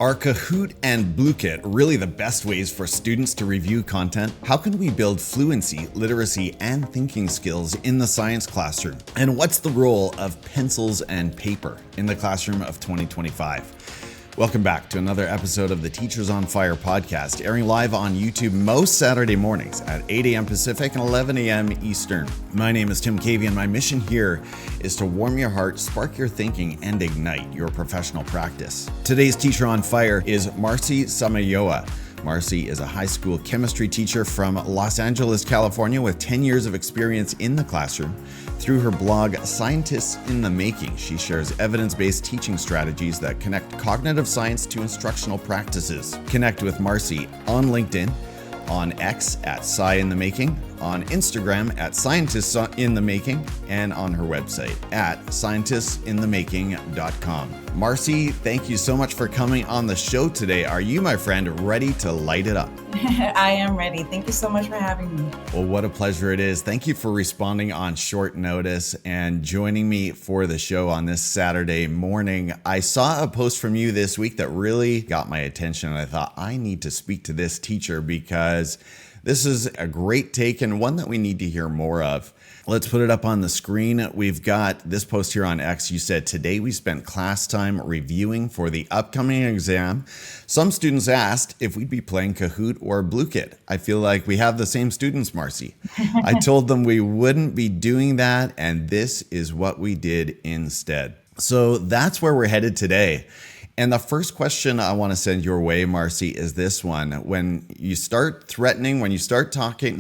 Are Kahoot and Blooket really the best ways for students to review content? How can we build fluency, literacy, and thinking skills in the science classroom? And what's the role of pencils and paper in the classroom of 2025? Welcome back to another episode of the Teachers on Fire podcast, airing live on YouTube most Saturday mornings at 8 a.m. Pacific and 11 a.m. Eastern. My name is Tim Cavey, and my mission here is to warm your heart, spark your thinking, and ignite your professional practice. Today's Teacher on Fire is Marcie Samayoa. Marcie is a high school chemistry teacher from Los Angeles, California, with 10 years of experience in the classroom. Through her blog, Scientists in the Making, she shares evidence-based teaching strategies that connect cognitive science to instructional practices. Connect with Marcie on LinkedIn, on X at Sci in the Making, on Instagram at Scientists in the Making, and on her website at scientistinthemaking.com. Marcie, thank you so much for coming on the show today. Are you, my friend, ready to light it up? I am ready. Thank you so much for having me. Well, what a pleasure it is. Thank you for responding on short notice and joining me for the show on this Saturday morning. I saw a post from you this week that really got my attention, and I thought I need to speak to this teacher because this is a great take and one that we need to hear more of. Let's put it up on the screen. We've got this post here on X. You said, today we spent class time reviewing for the upcoming exam. Some students asked if we'd be playing Kahoot or Blooket. I feel like we have the same students, Marcie. I told them we wouldn't be doing that, and this is what we did instead. So that's where we're headed today. And the first question I want to send your way, Marcie, is this one. When you start threatening, when you start talking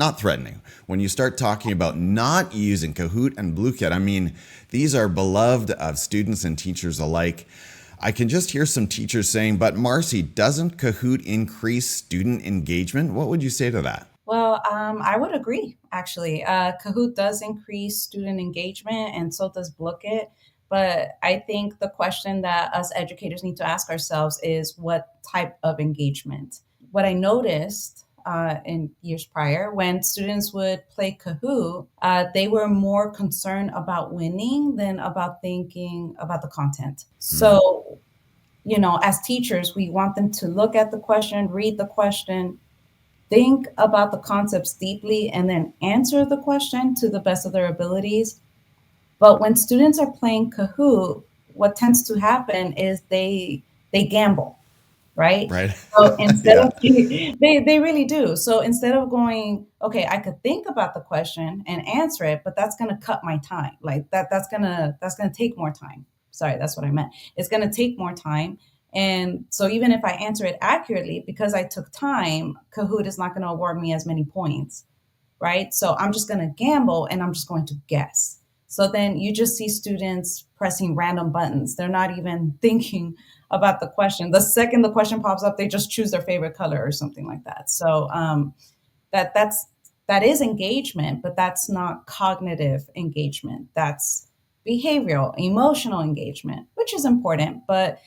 about not using Kahoot and Blooket, I mean, these are beloved of students and teachers alike. I can just hear some teachers saying, but Marcie, doesn't Kahoot increase student engagement? What would you say to that? Well, I would agree, actually. Kahoot does increase student engagement, and so does Blooket. But I think the question that us educators need to ask ourselves is what type of engagement? What I noticed in years prior, when students would play Kahoot, they were more concerned about winning than about thinking about the content. So, as teachers, we want them to look at the question, read the question, think about the concepts deeply, and then answer the question to the best of their abilities. But when students are playing Kahoot, what tends to happen is they gamble, right? Right. So instead Yeah. of they really do. So instead of going, okay, I could think about the question and answer it, but that's gonna cut my time. Like that's gonna take more time. Sorry, that's what I meant. It's gonna take more time. And so even if I answer it accurately, because I took time, Kahoot is not gonna award me as many points, right? So I'm just gonna gamble and I'm just going to guess. So then you just see students pressing random buttons. They're not even thinking about the question. The second the question pops up, they just choose their favorite color or something like that. So that is engagement, but that's not cognitive engagement. That's behavioral, emotional engagement, which is important. But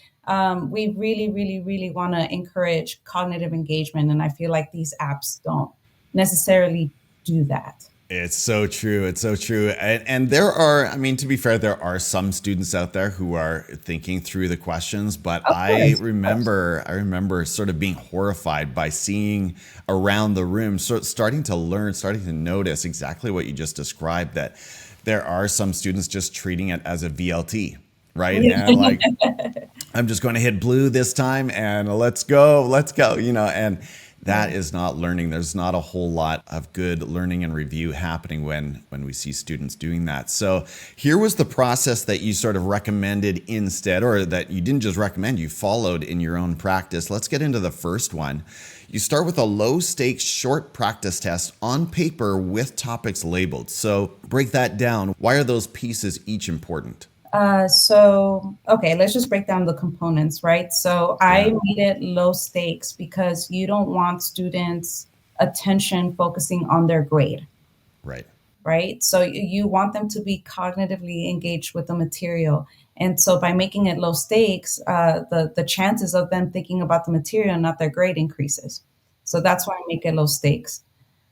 we really, really, really want to encourage cognitive engagement, and I feel like these apps don't necessarily do that. It's so true. It's so true. And there are, I mean, to be fair, there are some students out there who are thinking through the questions, but Of I course, of course. remember sort of being horrified by seeing around the room, starting to learn, starting to notice exactly what you just described, that there are some students just treating it as a VLT, right? And like, I'm just going to hit blue this time and let's go, and that is not learning. There's not a whole lot of good learning and review happening when we see students doing that. So here was the process that you sort of recommended instead, or that you didn't just recommend, you followed in your own practice. Let's get into the first one. You start with a low stakes short practice test on paper with topics labeled. So break that down. Why are those pieces each important? Okay, let's just break down the components, right? So I Yeah, made it low stakes because you don't want students' attention focusing on their grade, right. right? So you want them to be cognitively engaged with the material. And so by making it low stakes, the chances of them thinking about the material, not their grade, increases. So that's why I make it low stakes.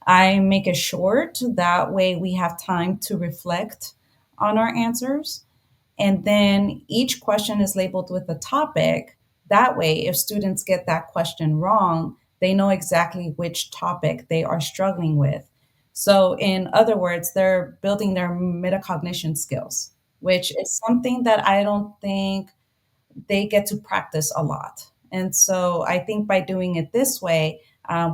I make it short. That way we have time to reflect on our answers. And then each question is labeled with a topic That way, if students get that question wrong, they know exactly which topic they are struggling with. So, in other words, they're building their metacognition skills, which is something that I don't think they get to practice a lot. And so I think by doing it this way,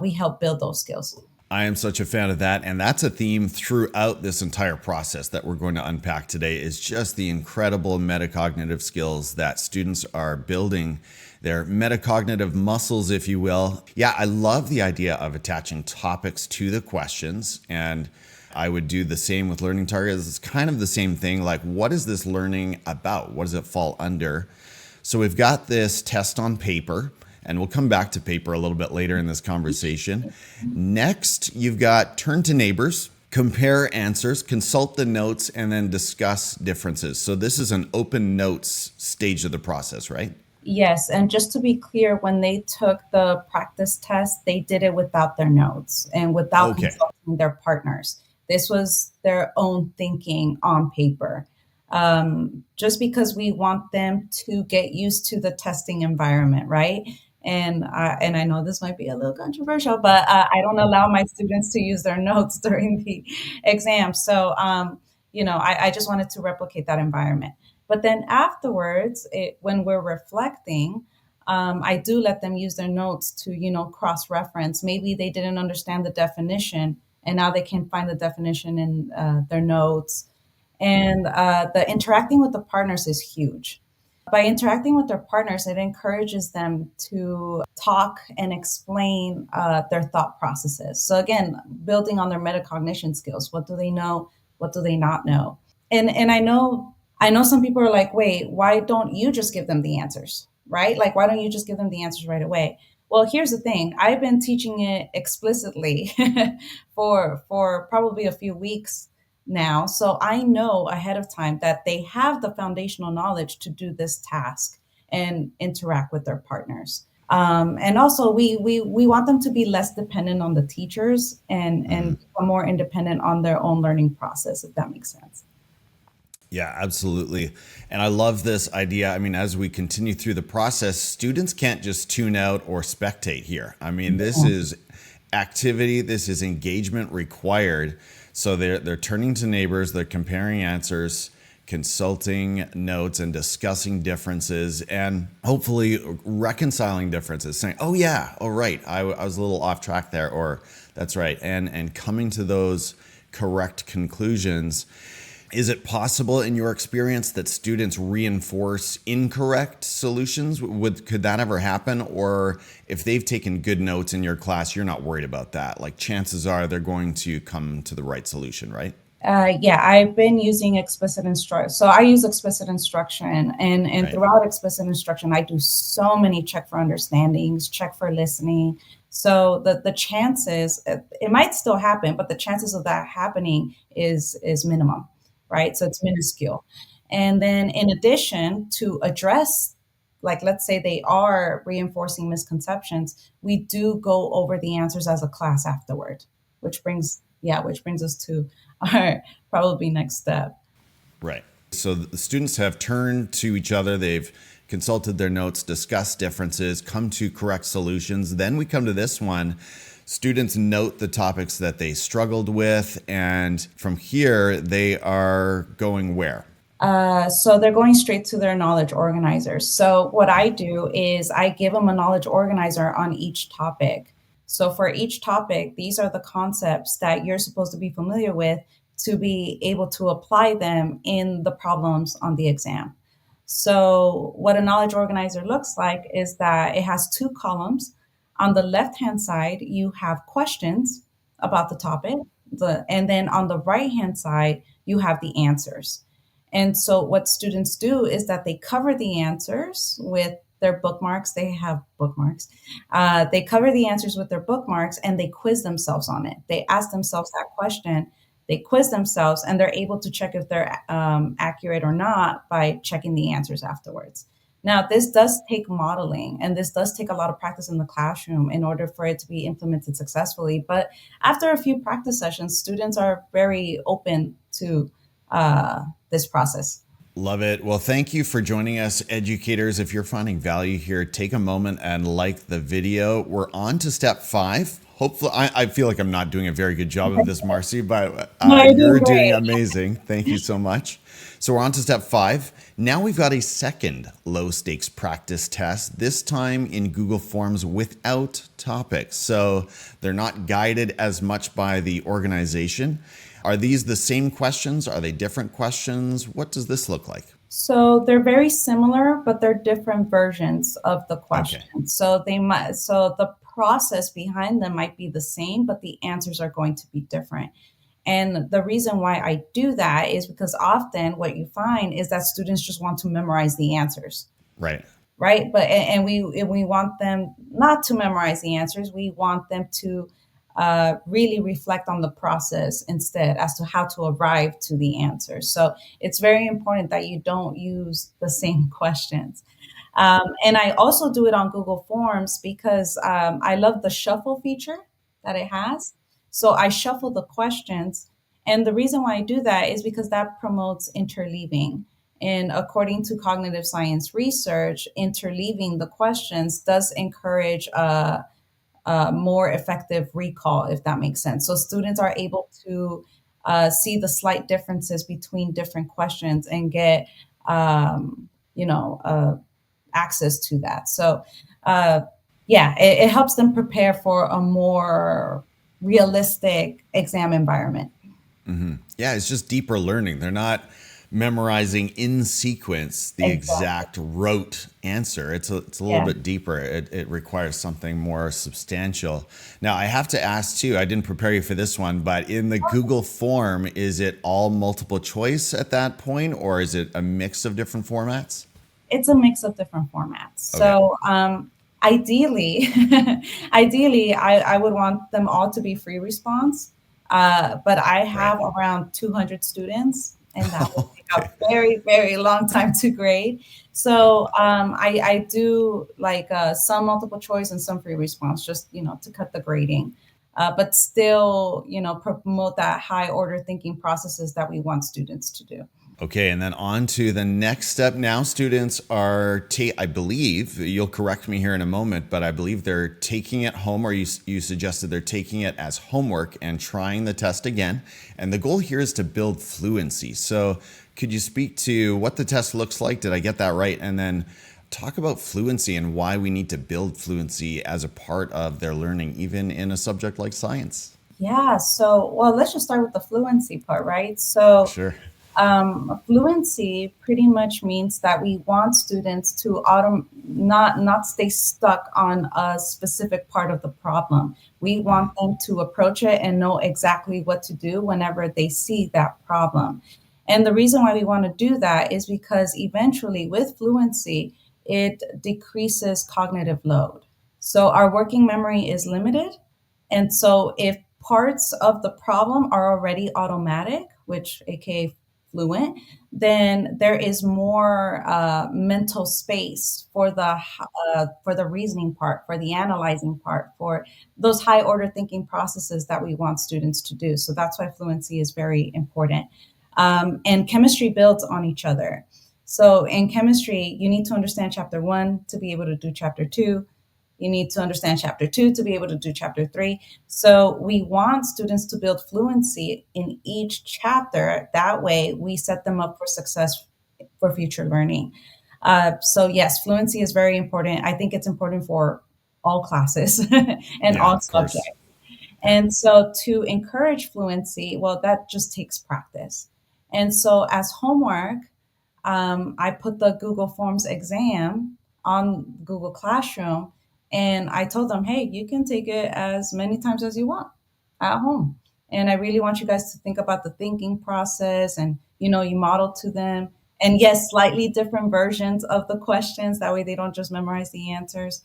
we help build those skills. I am such a fan of that. And that's a theme throughout this entire process that we're going to unpack today is just the incredible metacognitive skills that students are building, their metacognitive muscles, if you will. Yeah, I love the idea of attaching topics to the questions. And I would do the same with learning targets. It's kind of the same thing. Like, what is this learning about? What does it fall under? So we've got this test on paper, and we'll come back to paper a little bit later in this conversation. Next, you've got turn to neighbors, compare answers, consult the notes, and then discuss differences. So this is an open notes stage of the process, right? Yes, and just to be clear, when they took the practice test, they did it without their notes and without Okay. consulting their partners. This was their own thinking on paper. Just because we want them to get used to the testing environment, right? And I know this might be a little controversial, but I don't allow my students to use their notes during the exam. So, I just wanted to replicate that environment. But then afterwards, when we're reflecting, I do let them use their notes to, cross reference. Maybe they didn't understand the definition, and now they can find the definition in their notes. And the interacting with the partners is huge. By interacting with their partners, it encourages them to talk and explain their thought processes. So again, building on their metacognition skills. What do they know? What do they not know? And I know some people are like, wait, why don't you just give them the answers? Right? Like, why don't you just give them the answers right away? Well, here's the thing. I've been teaching it explicitly for probably a few weeks now. So I know ahead of time that they have the foundational knowledge to do this task and interact with their partners. And also, we want them to be less dependent on the teachers and become more independent on their own learning process, if that makes sense. Yeah, absolutely. And I love this idea. I mean, as we continue through the process, students can't just tune out or spectate here. I mean, this is activity, this is engagement required. So they're turning to neighbors, they're comparing answers, consulting notes and discussing differences and hopefully reconciling differences, saying, oh yeah, oh right, I was a little off track there, or that's right. And coming to those correct conclusions. Is it possible in your experience that students reinforce incorrect solutions? Could that ever happen? Or if they've taken good notes in your class, you're not worried about that? Like chances are they're going to come to the right solution, right? Yeah, I've been using explicit instruction. So I use explicit instruction, and Right. throughout explicit instruction, I do so many check for understandings, check for listening. So the chances, it might still happen, but the chances of that happening is minimum, right? So it's minuscule. And then in addition to address, like let's say they are reinforcing misconceptions, we do go over the answers as a class afterward, which brings us to our probably next step. Right. So the students have turned to each other, they've consulted their notes, discussed differences, come to correct solutions. Then we come to this one. Students note the topics that they struggled with, and from here, they are going where? So they're going straight to their knowledge organizers. So what I do is I give them a knowledge organizer on each topic. So for each topic, these are the concepts that you're supposed to be familiar with to be able to apply them in the problems on the exam. So what a knowledge organizer looks like is that it has two columns. On the left-hand side, you have questions about the topic, and then on the right-hand side, you have the answers. And so what students do is that they cover the answers with their bookmarks. They have bookmarks. They cover the answers with their bookmarks and they quiz themselves on it. They ask themselves that question. They quiz themselves and they're able to check if they're accurate or not by checking the answers afterwards. Now, this does take modeling and this does take a lot of practice in the classroom in order for it to be implemented successfully. But after a few practice sessions, students are very open to this process. Love it. Well, thank you for joining us, educators. If you're finding value here, take a moment and like the video. We're on to step 5. Hopefully, I feel like I'm not doing a very good job of this, Marcie, but No, you're doing you're doing great. amazing. Thank you so much. So we're on to step 5. Now we've got a second low stakes practice test, this time in Google Forms without topics. So they're not guided as much by the organization. Are these the same questions? Are they different questions? What does this look like? So they're very similar, but they're different versions of the Okay. question. So the process behind them might be the same, but the answers are going to be different. And the reason why I do that is because often what you find is that students just want to memorize the answers, Right. right? But and we want them not to memorize the answers. We want them to really reflect on the process instead as to how to arrive to the answer. So it's very important that you don't use the same questions. And I also do it on Google Forms because I love the shuffle feature that it has. So I shuffle the questions. And the reason why I do that is because that promotes interleaving. And according to cognitive science research, interleaving the questions does encourage more effective recall, if that makes sense. So students are able to see the slight differences between different questions and get, you know, access to that. So, uh, yeah, it helps them prepare for a more realistic exam environment. Yeah, it's just deeper learning. They're not memorizing in sequence the Exactly. exact rote answer. It's a little Yeah. bit deeper. It requires something more substantial. Now, I have to ask too, I didn't prepare you for this one, but in the Google form, is it all multiple choice at that point, or is it a mix of different formats? It's a mix of different formats. Okay. So ideally, ideally, I would want them all to be free response. But I Right. have around 200 students, and that would take a Okay. very, very long time to grade. Yeah. So I do like some multiple choice and some free response, just to cut the grading, but still promote that high order thinking processes that we want students to do. Okay, and then on to the next step. Now, students are, I believe, you'll correct me here in a moment, but I believe they're taking it home, or you suggested they're taking it as homework and trying the test again. And the goal here is to build fluency. So, could you speak to what the test looks like? Did I get that right? And then talk about fluency and why we need to build fluency as a part of their learning, even in a subject like science. Yeah, so well, let's just start with the fluency part, right? So Sure. fluency pretty much means that we want students to not stay stuck on a specific part of the problem. We want them to approach it and know exactly what to do whenever they see that problem. And the reason why we want to do that is because eventually, with fluency, it decreases cognitive load. So our working memory is limited, and so if parts of the problem are already automatic, which aka fluent, then there is more mental space for the reasoning part, for the analyzing part, for those high order thinking processes that we want students to do. So that's why fluency is very important. And chemistry builds on each other. So in chemistry, you need to understand chapter 1 to be able to do chapter 2. You need to understand chapter 2 to be able to do chapter 3. So we want students to build fluency in each chapter. That way, we set them up for success for future learning. So yes, fluency is very important. I think it's important for all classes and Yeah, all of course. subjects. Yeah. And so to encourage fluency, well, that just takes practice. And so as homework, I put the Google Forms exam on Google Classroom, and I told them, hey, you can take it as many times as you want at home. And I really want you guys to think about the thinking process, and you model to them. And yes, slightly different versions of the questions. That way they don't just memorize the answers.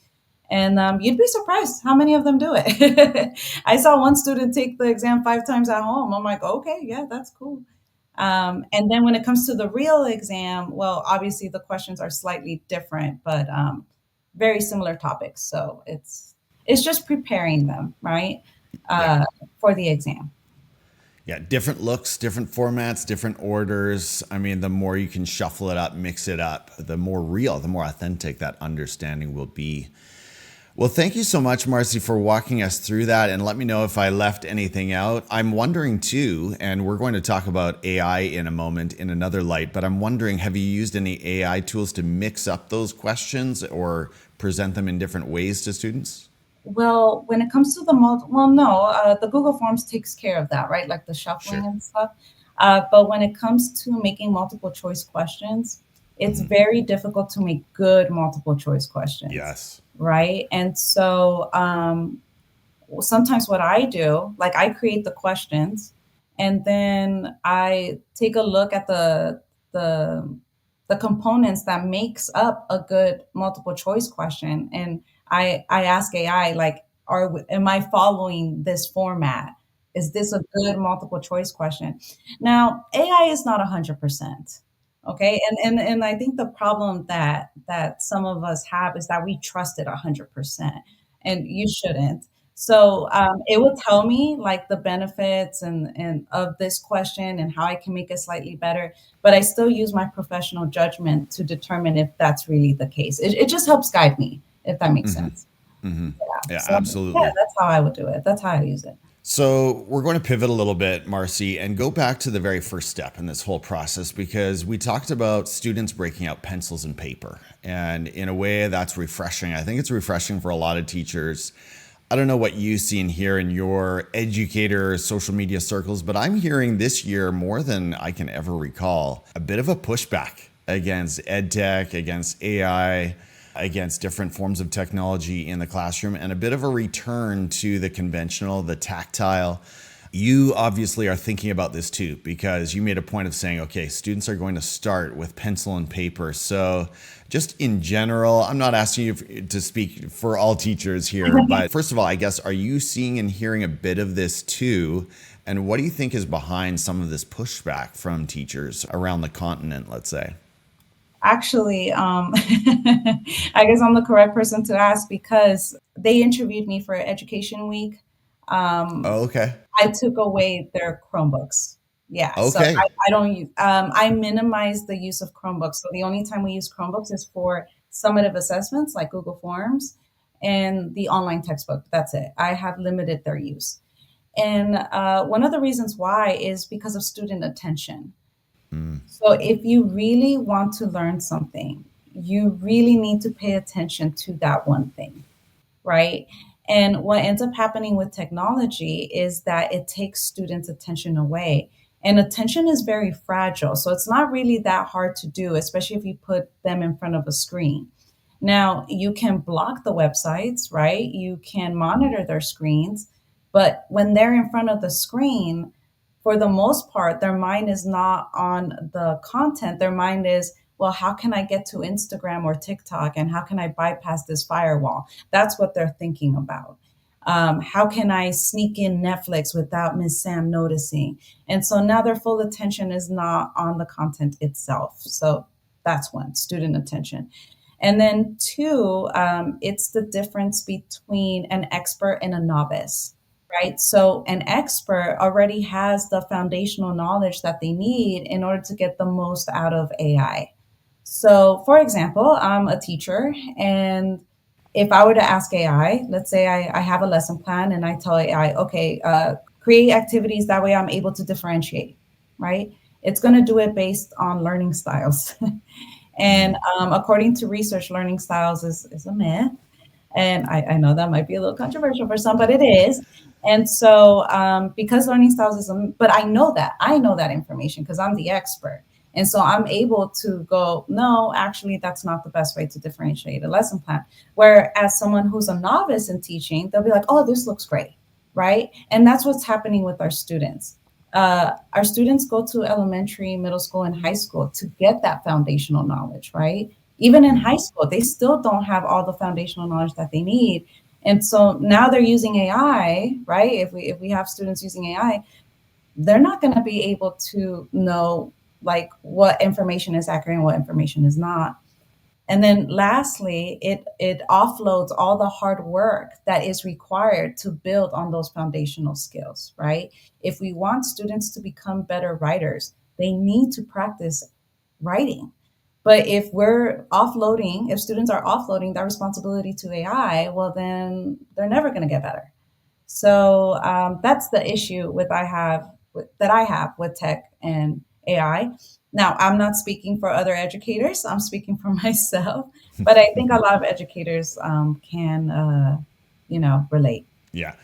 And you'd be surprised how many of them do it. I saw one student take the exam 5 times at home. I'm like, okay, yeah, that's cool. And then when it comes to the real exam, well, obviously the questions are slightly different, but very similar topics. So it's just preparing them, right, Yeah. uh, for the exam. Yeah, different looks, different formats, different orders. I mean, the more you can shuffle it up, mix it up, the more real, the more authentic that understanding will be. Well, thank you so much, Marcie, for walking us through that, and let me know if I left anything out. I'm wondering too, and we're going to talk about AI in a moment in another light, but I'm wondering, have you used any AI tools to mix up those questions or present them in different ways to students? Well, when it comes to well, no, the Google Forms takes care of that, right? Like the shuffling Sure. and stuff. But when it comes to making multiple choice questions, it's very difficult to make good multiple choice questions, Yes. right? And so sometimes what I do, like I create the questions and then I take a look at the the components that makes up a good multiple choice question and I ask AI like am I following this format? Is this a good multiple choice question? Now, AI is not 100%. Okay? And I think the problem that some of us have is that we trust it 100% and you shouldn't. So it will tell me like the benefits and of this question and how I can make it slightly better, but I still use my professional judgment to determine if that's really the case. It just helps guide me, if that makes sense. Yeah. Yeah, So yeah, absolutely. that's how I would do it. That's how I use it. So, we're going to pivot a little bit, Marcie, and go back to the very first step in this whole process because we talked about students breaking out pencils and paper. And in a way, that's refreshing. I think it's refreshing for a lot of teachers. I don't know what you see and hear in your educator social media circles, but I'm hearing this year more than I can ever recall a bit of a pushback against edtech, against AI, against different forms of technology in the classroom, and a bit of a return to the conventional, the tactile. You obviously are thinking about this too, because you made a point of saying, okay, students are going to start with pencil and paper. So, just in general, I'm not asking you to speak for all teachers here, but first of all, I guess, are you seeing and hearing a bit of this too? And what do you think is behind some of this pushback from teachers around the continent, let's say? Actually, I guess I'm the correct person to ask because they interviewed me for Education Week. Um, Oh, okay. I took away their Chromebooks. Yeah, so Okay. I don't use. I minimize the use of Chromebooks. So the only time we use Chromebooks is for summative assessments like Google Forms and the online textbook. That's it. I have limited their use. And one of the reasons why is because of student attention. So if you really want to learn something, you really need to pay attention to that one thing, right? And what ends up happening with technology is that it takes students' attention away. And attention is very fragile. So it's not really that hard to do, especially if you put them in front of a screen. Now, you can block the websites, right? You can monitor their screens. But when they're in front of the screen, for the most part, their mind is not on the content. Their mind is, well, how can I get to Instagram or TikTok and how can I bypass this firewall? That's what they're thinking about. How can I sneak in Netflix without Miss Sam noticing? And so now their full attention is not on the content itself. So that's one, student attention. And then two, it's the difference between an expert and a novice, right? So an expert already has the foundational knowledge that they need in order to get the most out of AI. So, for example, I'm a teacher, and if I were to ask AI, let's say I have a lesson plan and I tell AI, okay, create activities that way I'm able to differentiate, right? It's going to do it based on learning styles. And according to research, learning styles is a myth. And I know that might be a little controversial for some, but it is. And so, because learning styles is, but I know that information because I'm the expert. And so I'm able to go, no, actually, that's not the best way to differentiate a lesson plan. Whereas someone who's a novice in teaching, they'll be like, oh, this looks great, right? And that's what's happening with our students go to elementary, middle school, and high school to get that foundational knowledge, right? Even in high school, they still don't have all the foundational knowledge that they need. And so now they're using AI, right? If we have students using AI, they're not going to be able to know like what information is accurate and what information is not. And then lastly, it offloads all the hard work that is required to build on those foundational skills, right? If we want students to become better writers, they need to practice writing. But if students are offloading that responsibility to AI, well, then they're never going to get better. So that's the issue that I have with tech and AI. Now, I'm not speaking for other educators. I'm speaking for myself. But I think a lot of educators can, relate. Yeah.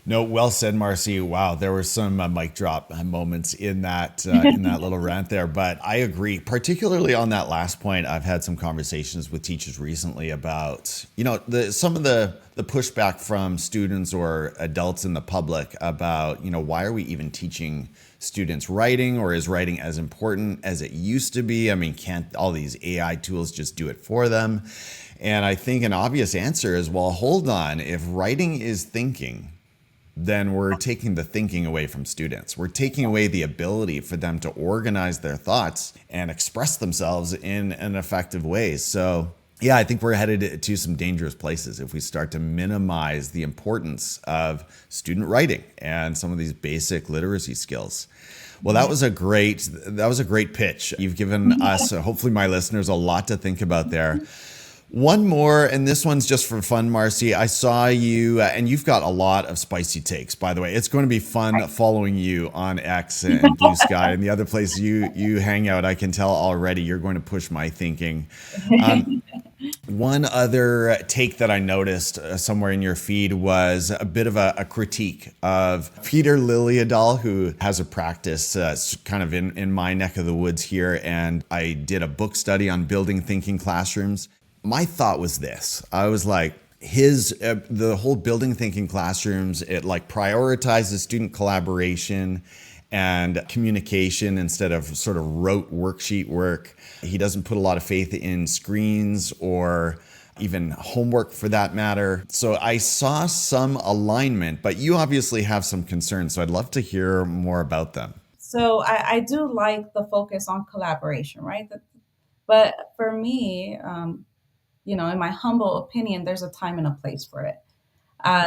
No, well said, Marcie. Wow, there were some mic drop moments in that little rant there. But I agree, particularly on that last point. I've had some conversations with teachers recently about some of the pushback from students or adults in the public about why are we even teaching students writing, or is writing as important as it used to be? I mean, can't all these AI tools just do it for them? And I think an obvious answer is, well, hold on. If writing is thinking, then we're taking the thinking away from students. We're taking away the ability for them to organize their thoughts and express themselves in an effective way. So, yeah, I think we're headed to some dangerous places if we start to minimize the importance of student writing and some of these basic literacy skills. Well, that was a great pitch. You've given us, hopefully my listeners, a lot to think about there. One more, and this one's just for fun, Marcie. I saw you, and you've got a lot of spicy takes, by the way. It's going to be fun following you on X and Blue Sky and the other places you hang out. I can tell already you're going to push my thinking. One other take that I noticed somewhere in your feed was a bit of a critique of Peter Liljedahl, who has a practice kind of in my neck of the woods here. And I did a book study on building thinking classrooms. My thought was this. I was like, the whole building thinking classrooms, it like prioritizes student collaboration and communication instead of sort of rote worksheet work. He doesn't put a lot of faith in screens or even homework for that matter. So I saw some alignment, but you obviously have some concerns. So I'd love to hear more about them. So I do like the focus on collaboration, right? But for me, in my humble opinion, there's a time and a place for it.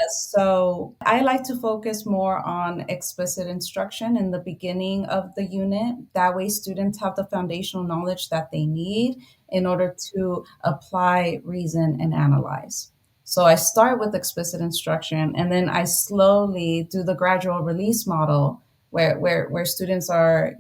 So I like to focus more on explicit instruction in the beginning of the unit. That way, students have the foundational knowledge that they need in order to apply, reason, and analyze. So I start with explicit instruction, and then I slowly do the gradual release model, where students are,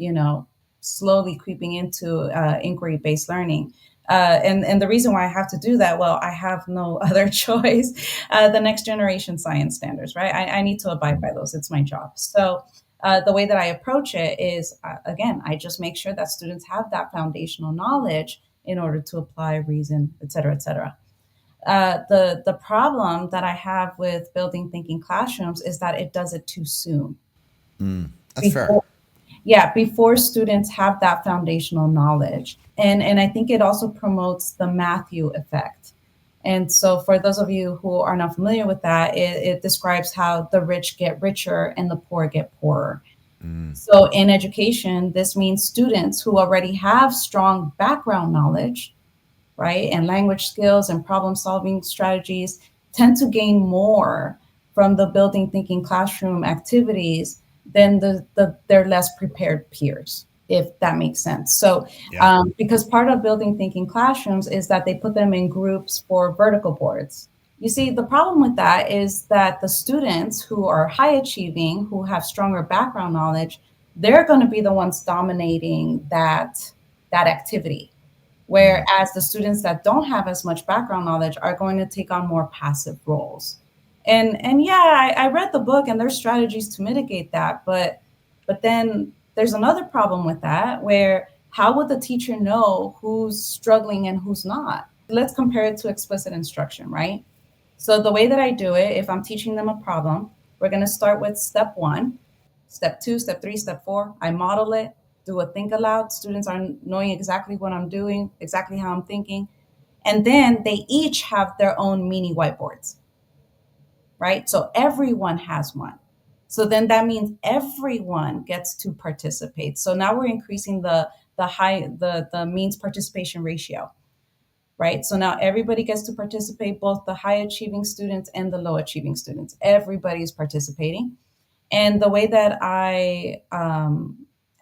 slowly creeping into inquiry-based learning. And the reason why I have to do that, well, I have no other choice. The next generation science standards, right? I need to abide by those. It's my job. So the way that I approach it is, again, I just make sure that students have that foundational knowledge in order to apply, reason, et cetera, et cetera. The problem that I have with building thinking classrooms is that it does it too soon. That's fair. Before, yeah, before students have that foundational knowledge. And I think it also promotes the Matthew effect. And so for those of you who are not familiar with that, it describes how the rich get richer and the poor get poorer. So in education, this means students who already have strong background knowledge, right, and language skills and problem solving strategies tend to gain more from the building thinking classroom activities than their less prepared peers, if that makes sense. So Yeah. because part of building thinking classrooms is that they put them in groups for vertical boards. You see, the problem with that is that the students who are high achieving, who have stronger background knowledge, they're going to be the ones dominating that activity. Whereas the students that don't have as much background knowledge are going to take on more passive roles. And yeah, I read the book and there's strategies to mitigate that, but then there's another problem with that where how would the teacher know who's struggling and who's not? Let's compare it to explicit instruction, right? So the way that I do it, if I'm teaching them a problem, we're going to start with step one, step two, step three, step four. I model it, do a think aloud. Students are knowing exactly what I'm doing, exactly how I'm thinking. And then they each have their own mini whiteboards, right? So everyone has one. So then that means everyone gets to participate. So now we're increasing the means participation ratio, right? So now everybody gets to participate, both the high achieving students and the low achieving students. Everybody is participating. And the way that I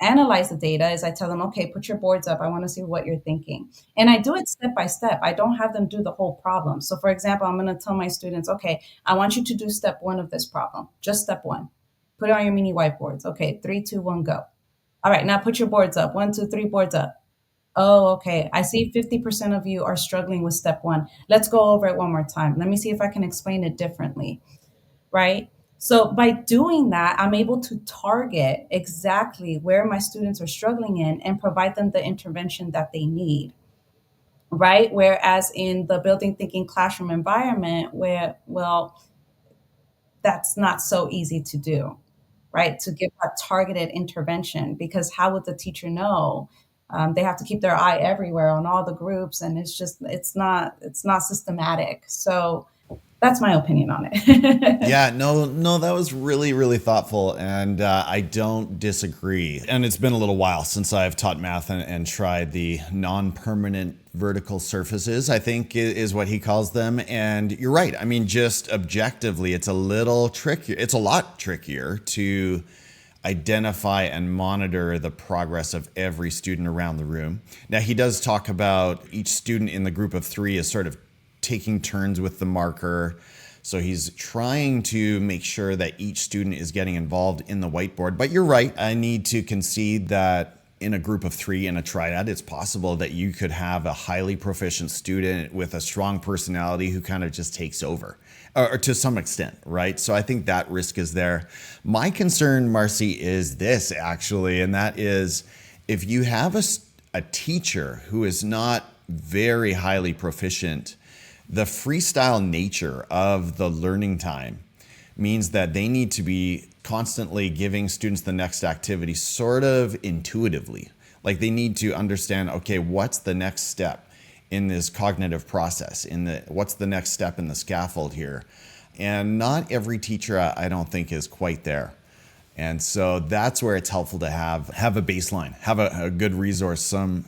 analyze the data is I tell them, okay, put your boards up. I want to see what you're thinking. And I do it step by step. I don't have them do the whole problem. So, for example, I'm going to tell my students, okay, I want you to do step one of this problem, just step one. Put it on your mini whiteboards. Okay, 3, 2, 1, go. All right, now put your boards up. 1, 2, 3, boards up. Oh, okay. I see 50% of you are struggling with step one. Let's go over it one more time. Let me see if I can explain it differently, right? So by doing that, I'm able to target exactly where my students are struggling in and provide them the intervention that they need, right? Whereas in the building thinking classroom environment, where, well, that's not so easy to do, right? To give a targeted intervention, because how would the teacher know? They have to keep their eye everywhere on all the groups, and it's not systematic. So that's my opinion on it. Yeah, no, that was really, really thoughtful, and I don't disagree. And it's been a little while since I've taught math and tried the non-permanent vertical surfaces, I think is what he calls them. And you're right. I mean, just objectively, it's a little trickier. It's a lot trickier to identify and monitor the progress of every student around the room. Now, he does talk about each student in the group of 3 as sort of taking turns with the marker. So he's trying to make sure that each student is getting involved in the whiteboard. But you're right. I need to concede that in a group of 3 in a triad, it's possible that you could have a highly proficient student with a strong personality who kind of just takes over, or to some extent, right? So I think that risk is there. My concern, Marcie, is this actually, and that is if you have a teacher who is not very highly proficient, the freestyle nature of the learning time means that they need to be constantly giving students the next activity sort of intuitively. Like they need to understand, okay, what's the next step in this cognitive process? What's the next step in the scaffold here? And not every teacher, I don't think, is quite there. And so that's where it's helpful to have a baseline, have a good resource, some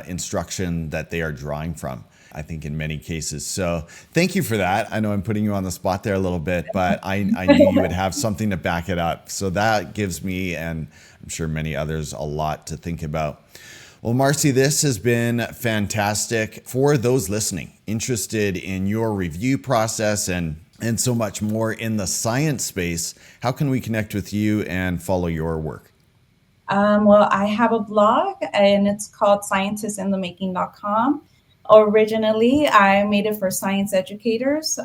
instruction that they are drawing from, I think, in many cases. So thank you for that. I know I'm putting you on the spot there a little bit, but I knew you would have something to back it up. So that gives me, and I'm sure many others, a lot to think about. Well, Marcie, this has been fantastic. For those listening, interested in your review process and so much more in the science space, how can we connect with you and follow your work? Well, I have a blog and it's called scientistinthemaking.com. Originally, I made it for science educators,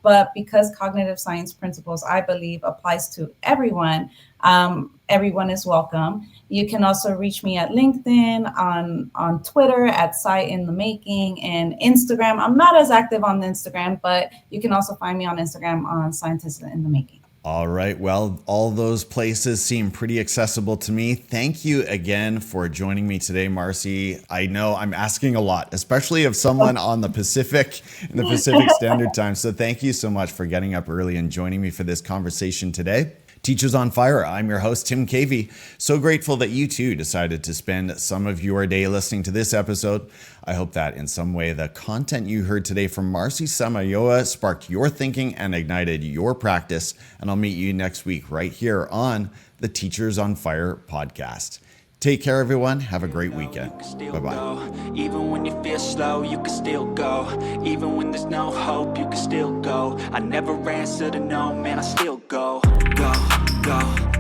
but because cognitive science principles, I believe, applies to everyone, everyone is welcome. You can also reach me at LinkedIn, on Twitter at Sci in the Making, and Instagram. I'm not as active on Instagram, but you can also find me on Instagram on Scientist in the Making. All right. Well, all those places seem pretty accessible to me. Thank you again for joining me today, Marcie. I know I'm asking a lot, especially of someone on the Pacific, in the Pacific Standard Time. So thank you so much for getting up early and joining me for this conversation today. Teachers on Fire, I'm your host, Tim Cavey. So grateful that you too decided to spend some of your day listening to this episode. I hope that in some way the content you heard today from Marcie Samayoa sparked your thinking and ignited your practice. And I'll meet you next week right here on the Teachers on Fire podcast. Take care, everyone. Have a great weekend. Bye-bye. Even when you feel slow, you can still go. Even when there's no hope, you can still go. I never answer to no, man, I still go. Go, go.